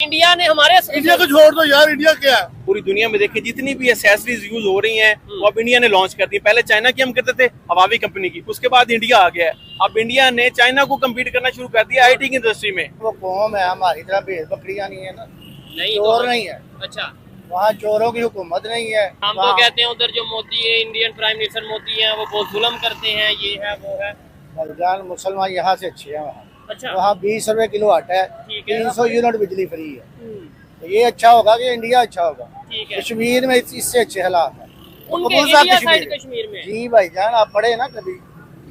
India ने हमारे India को छोड़ दो यार, इंडिया क्या है। पूरी दुनिया में देखिए जितनी भी एसेसरीज यूज हो रही हैं वो अब इंडिया ने लॉन्च कर दी। पहले चाइना की हम करते थे, हवावी कंपनी की, उसके बाद इंडिया आ गया है। अब इंडिया ने चाइना को कम्पीट करना शुरू कर दिया आईटी की इंडस्ट्री में। वो कौम है हमारी तरह भेड़ बकरियां नहीं है ना, नहीं चोर तो नहीं है, अच्छा वहाँ चोरों की हुकूमत नहीं है। हम तो कहते हैं उधर जो मोदी है, इंडियन प्राइम मिनिस्टर मोदी है, वो बहुत जुल्म करते हैं, ये है वो है। भाईजान मुसलमान यहाँ से अच्छे हैं, वहाँ अच्छा वहाँ 20 रुपए किलो आटा है, ठीक है। 300 यूनिट बिजली फ्री है। तो ये अच्छा होगा कि इंडिया अच्छा होगा। ठीक है। कश्मीर में इससे अच्छे हालात है। उनके कौन सा इंडिया कश्मीर साइड है? कश्मीर में जी भाईजान, आप पढ़े ना, कभी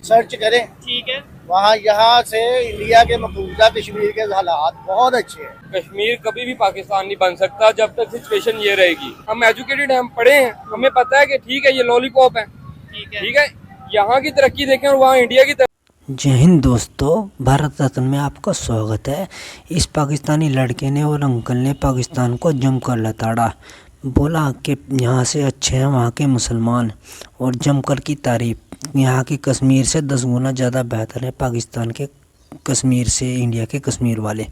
सर्च करें, ठीक है। वहाँ यहाँ से इंडिया के मकबूजा कश्मीर के हालात बहुत अच्छे हैं। कश्मीर कभी भी पाकिस्तान नहीं बन सकता जब तक सिचुएशन ये रहेगी। हम एजुकेटेड हैं, हम पढ़े हैं, हमें पता है कि ठीक है ये लॉलीपॉप है, ठीक है, यहाँ की तरक्की देखें और वहाँ इंडिया की तरक्की। जय हिंद दोस्तों, भारत रत्न में आपका स्वागत है। इस पाकिस्तानी लड़के ने और अंकल ने पाकिस्तान को जमकर लताड़ा, बोला कि यहाँ से अच्छे हैं वहाँ के मुसलमान, और जमकर की तारीफ। यहाँ की कश्मीर से 10 गुना ज़्यादा बेहतर है पाकिस्तान के कश्मीर से इंडिया के कश्मीर वाले।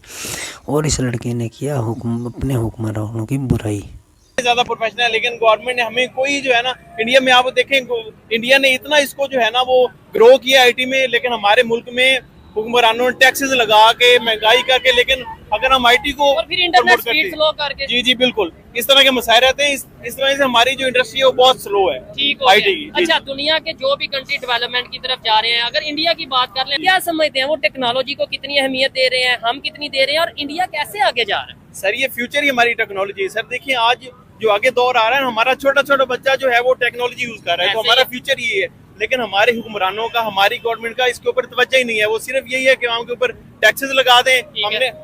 और इस लड़के ने किया अपने हुक्मरानों की बुराई। ज्यादा प्रोफेशनल है, लेकिन गवर्नमेंट ने हमें कोई जो है ना, इंडिया में आप देखें इंडिया ने इतना इसको जो है ना वो ग्रो किया आईटी में, लेकिन हमारे मुल्क में हुक्मरानों ने टैक्सेस लगा के महंगाई करके, लेकिन अगर हम आईटी को और फिर इंटरनेट स्पीड स्लो करके, जी जी बिल्कुल, इस तरह के मसाइल रहते हैं। इस तरह से हमारी जो इंडस्ट्री है वो बहुत स्लो है ठीक हो आईटी गया। की। अच्छा, दुनिया के जो भी कंट्री डेवलपमेंट की तरफ जा रहे हैं, अगर इंडिया की बात कर लें, क्या समझते हैं वो टेक्नोलॉजी को कितनी अहमियत दे रहे हैं, हम कितनी दे रहे हैं, और इंडिया कैसे आगे जा रहा है? सर ये फ्यूचर ही हमारी टेक्नोलॉजी है। सर देखिए आज जो आगे दौर आ रहा है, हमारा छोटा छोटा बच्चा जो है वो टेक्नोलॉजी यूज कर रहा है, तो हमारा फ्यूचर ये है। लेकिन हमारे हुक्मरानों का, हमारी गवर्नमेंट का इसके ऊपर तवज्जो ही नहीं है। वो सिर्फ यही है कि वहाँ के ऊपर टैक्सेस लगा दें,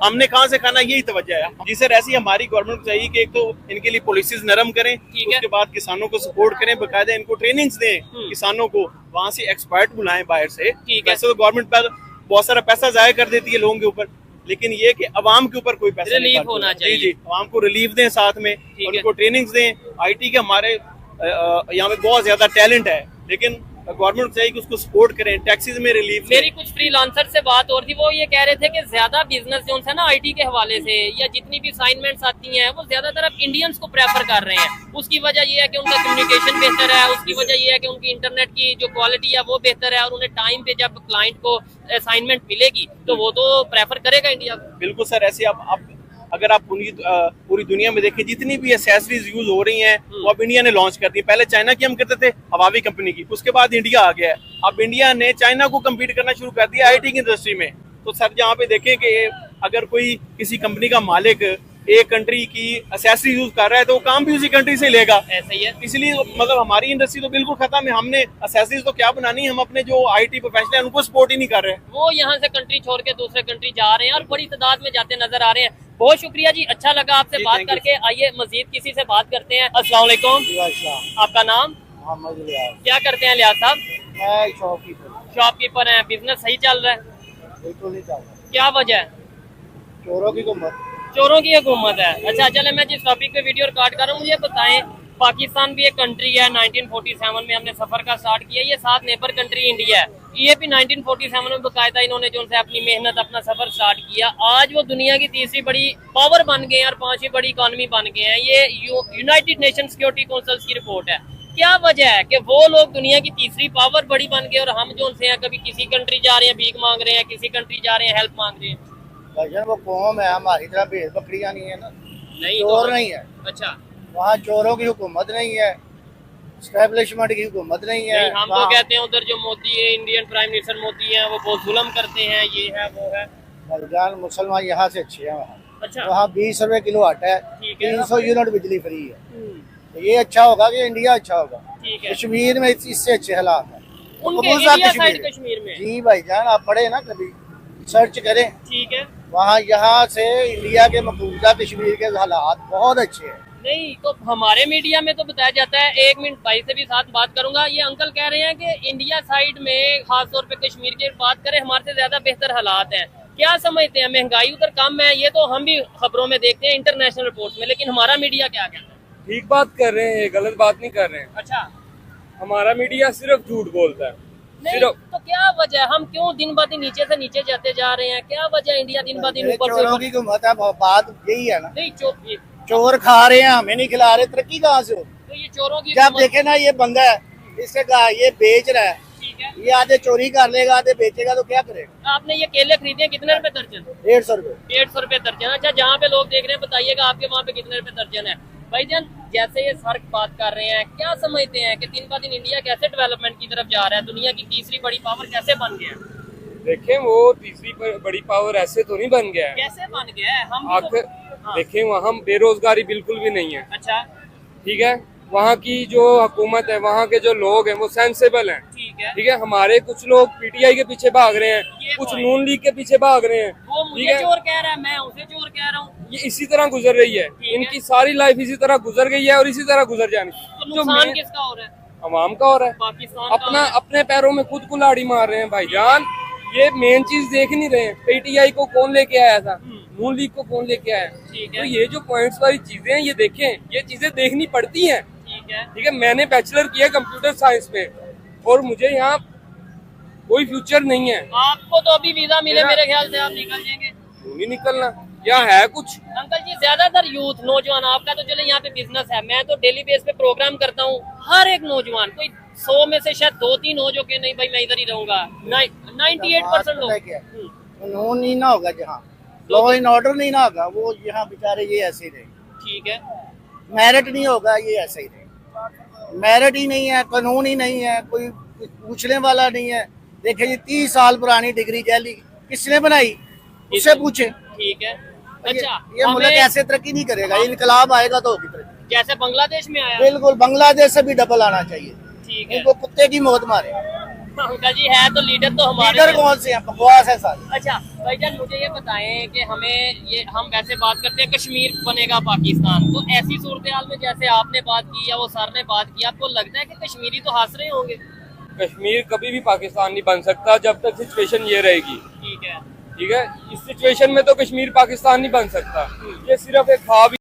हमने कहाँ से खाना, यही तवज्जो है जी सर। ऐसी हमारी गवर्नमेंट को चाहिए कि एक तो इनके लिए पॉलिसीज नरम करें, उसके बाद किसानों को सपोर्ट करें, बकायदा इनको ट्रेनिंग्स दें किसानों को, वहाँ से एक्सपर्ट बुलाएं बाहर से। वैसे तो गवर्नमेंट पर बहुत सारा पैसा जाया कर देती है लोगों के ऊपर, लेकिन ये कि अवाम के ऊपर कोई पैसा रिलीफ होना चाहिए। जी अवाम को रिलीफ दें, साथ में उनको ट्रेनिंग्स दें। आईटी के हमारे यहाँ पे बहुत ज्यादा टैलेंट है, लेकिन गवर्नमेंट चाहिए कि उसको सपोर्ट करें, टैक्सेस में रिलीफ। मेरी कुछ फ्रीलांसर से बात हो रही थी, वो ये कह रहे थे कि ज्यादा बिजनेस जो है ना आईटी के हवाले से, या जितनी भी असाइनमेंट्स आती हैं, वो ज्यादातर अब इंडियंस को प्रेफर कर रहे हैं। उसकी वजह ये है कि उनका कम्युनिकेशन बेहतर है, उसकी वजह ये है कि उनकी इंटरनेट की जो क्वालिटी है वो बेहतर है, और उन्हें टाइम पे जब क्लाइंट को असाइनमेंट मिलेगी तो वो तो प्रेफर करेगा इंडिया को। बिल्कुल सर, ऐसे आप अगर आप पूरी दुनिया में देखें जितनी भी एसेसरीज यूज हो रही हैं वो अब इंडिया ने लॉन्च कर दी। पहले चाइना की हम करते थे, हवावी कंपनी की, उसके बाद इंडिया आ गया है। अब इंडिया ने चाइना को कम्पीट करना शुरू कर दिया आईटी की इंडस्ट्री में। तो सर जहाँ पे देखें कि अगर कोई किसी कंपनी का मालिक एक कंट्री की एसेसरी यूज कर रहा है तो वो काम भी उसी कंट्री से लेगा। ऐसा ही है, इसलिए मतलब हमारी इंडस्ट्री तो बिल्कुल खत्म है। हमने एसेसरीज तो क्या बनानी, हम अपने जो आईटी प्रोफेशनल है उनको सपोर्ट ही नहीं कर रहे। वो यहाँ से कंट्री छोड़ के दूसरे कंट्री जा रहे हैं और बड़ी तादाद में जाते नजर आ रहे हैं। बहुत शुक्रिया जी, अच्छा लगा आपसे बात करके। आइए मजीद किसी से बात करते हैं। अस्सलाम वालेकुम, आपका नाम? क्या करते हैं लियाज साहब? मैं शॉपकीपर हैं। बिजनेस सही चल रहा है? बिल्कुल नहीं चाहता, क्या वजह है? चोरों की हुकूमत। चोरों की हुकूमत है। अच्छा चले, मैं जिस टॉपिक पे वीडियो रिकॉर्ड कर रहा हूँ, मुझे बताएं, पाकिस्तान भी एक कंट्री है, 1947 में हमने सफर का स्टार्ट किया। ये साथ नेबर कंट्री इंडिया है, ये भी 1947 में बकायदा इन्होंने जो है अपनी मेहनत, अपना सफर स्टार्ट किया। आज वो दुनिया की तीसरी बड़ी पावर बन गए हैं और 5वीं बड़ी इकोनॉमी बन गए हैं। ये यूनाइटेड नेशन सिक्योरिटी काउंसिल की रिपोर्ट है। क्या वजह है कि वो लोग दुनिया की तीसरी पावर बड़ी बन गए और हम जो उनसे हैं, कभी किसी कंट्री जा रहे हैं भीख मांग रहे हैं, किसी कंट्री जा रहे हैं हेल्प मांग रहे हैं। भाईजान वो कौम है हमारी तरह भेड़ बकरियां नहीं है ना, नहीं चोर तो नहीं है, अच्छा, वहाँ चोरों की हुकूमत नहीं है, एस्टेब्लिशमेंट की हुकूमत नहीं है। हम तो कहते हैं उधर जो मोदी है, इंडियन प्राइम मिनिस्टर मोदी है, वो बहुत जुल्म करते हैं, ये है वो है। भाईजान मुसलमान यहाँ से अच्छे हैं, वहाँ अच्छा वहाँ 20 रुपए किलो आटा है, ठीक है। 300 यूनिट बिजली फ्री है। तो ये अच्छा होगा कि इंडिया अच्छा होगा। ठीक है। कश्मीर में इससे अच्छे हालात है। उनके कौन सा इंडिया कश्मीर साइड है? कश्मीर में, जी भाईजान, आप पढ़े ना, कभी सर्च करें, ठीक है। वहाँ यहाँ से इंडिया के मकबूजा कश्मीर के हालात बहुत अच्छे हैं। नहीं तो हमारे मीडिया में तो बताया जाता है, 1 मिनट भाई से भी साथ बात करूंगा। ये अंकल कह रहे हैं कि इंडिया साइड में खास तौर पे कश्मीर की बात करें, हमारे से ज्यादा बेहतर हालात हैं। क्या समझते हैं, महंगाई उधर कम है? ये तो हम भी खबरों में देखते हैं, इंटरनेशनल रिपोर्ट्स में, लेकिन हमारा मीडिया क्या कहता है? ठीक बात कर रहे हैं, गलत बात नहीं कर रहे हैं। अच्छा, हमारा मीडिया सिर्फ झूठ बोलता है। नहीं सिर्फ तो क्या वजह है? हम क्यों दिन ब दिन नीचे से नीचे जाते जा रहे हैं? क्या वजह है इंडिया दिन ब दिन ऊपर से चोरों ऊपर? की हुकूमत है, बात यही है ना। नहीं चोर खा रहे हैं, हमें नहीं खिला रहे, तरक्की कहाँ से हो? तो ये चोरों की जब हुकूमत- देखे ना ये बंदा है, इससे कहा ये बेच रहा है, ठीक है। ये आधे चोरी कर लेगा आधे बेचेगा तो क्या करेगा? आपने ये केले खरीदे हैं, कितने रुपए दर्जन? 150 रुपए। 150 रुपए दर्जन। अच्छा, जहाँ पे लोग देख रहे हैं बताइएगा आपके वहाँ पे कितने रुपए दर्जन है? भाईजान, जैसे ये सर बात कर रहे हैं, क्या समझते हैं कि दिन ब दिन इंडिया कैसे डेवलपमेंट की तरफ जा रहा है? दुनिया की तीसरी बड़ी पावर कैसे बन गया है? देखें, वो तीसरी बड़ी पावर ऐसे तो नहीं बन गया है। कैसे बन गया है? हम भी आखिर तो- हाँ। देखें, वहाँ बेरोजगारी बिल्कुल भी नहीं है। अच्छा, ठीक है, वहाँ की जो हुकूमत है, वहाँ के जो लोग हैं वो सेंसेबल हैं। ठीक है। ठीक है, हमारे कुछ लोग पीटीआई के पीछे भाग रहे हैं, ये कुछ वो है। नून लीग के पीछे भाग रहे हैं। वो ठीक मुझे है, चोर कह रहा है, मैं उसे चोर कह रहा हूँ। ये इसी तरह गुजर रही है, ठीक है। इनकी सारी लाइफ इसी तरह गुजर गई है और इसी तरह गुजर जानी। तो जो नुकसान मेन किसका हो रहा है? अवाम का हो रहा है, पाकिस्तान का अपना हो रहा है। अपने पैरों में खुद कुल्हाड़ी मार रहे हैं भाईजान। ये मेन चीज देख नहीं रहे हैं। पीटीआई को कौन लेके आया था, नून लीग को कौन लेके आया? ठीक है। तो ये जो पॉइंट्स वाली चीजें हैं, ये देखें, ये चीजें देखनी पड़ती हैं। ठीक है। ठीक है, मैंने बैचलर किया कंप्यूटर साइंस में और मुझे यहाँ कोई फ्यूचर नहीं है। आपको तो अभी वीजा मिले, मेरे ख्याल से आप निकल जाएंगे। क्यों नहीं निकलना, यहाँ है कुछ। अंकल जी, ज्यादातर यूथ नौजवान, आपका तो चले यहाँ पे बिजनेस है, मैं तो डेली बेस पे प्रोग्राम करता हूँ। हर एक नौजवान, कोई 100 में से शायद 2-3 हो जो कि नहीं भाई मैं इधर ही रहूंगा। 98% लोग। पता है क्या? कानून नहीं ना होगा जहाँ, लॉ एंड ऑर्डर नहीं ना होगा, वो यहाँ बेचारे ये ऐसे ही रहेंगे। ठीक है। मेरिट नहीं होगा, ये ऐसे ही रहेगा। मेरिट ही नहीं है, कानून ही नहीं है, कोई पूछने वाला नहीं है। देखिए, ये 30 साल पुरानी डिग्री जाली किसने बनाई, उससे पूछे। ठीक है। ये अच्छा, मुल्क हमें ऐसे तरक्की नहीं करेगा, इनकलाब आएगा तो होगी तरक्की। जैसे बांग्लादेश में आया। बिल्कुल, बांग्लादेश से भी डबल आना चाहिए। ठीक है। इनको कुत्ते की मौत मारे। अंकल जी, है तो लीडर तो हमारे लीडर कौन से हैं? बकवास है सारी। अच्छा भाईजान, मुझे ये बताएं कि हमें ये, हम वैसे बात करते हैं कश्मीर बनेगा पाकिस्तान, तो ऐसी सूरत हाल में जैसे आपने बात की या वो सर ने बात की, आपको लगता है कि कश्मीरी तो हंस रहे होंगे? कश्मीर कभी भी पाकिस्तान नहीं बन सकता जब तक सिचुएशन ये रहेगी। ठीक है। ठीक है, इस सिचुएशन में तो कश्मीर पाकिस्तान नहीं बन सकता। ये सिर्फ एक ख्वाब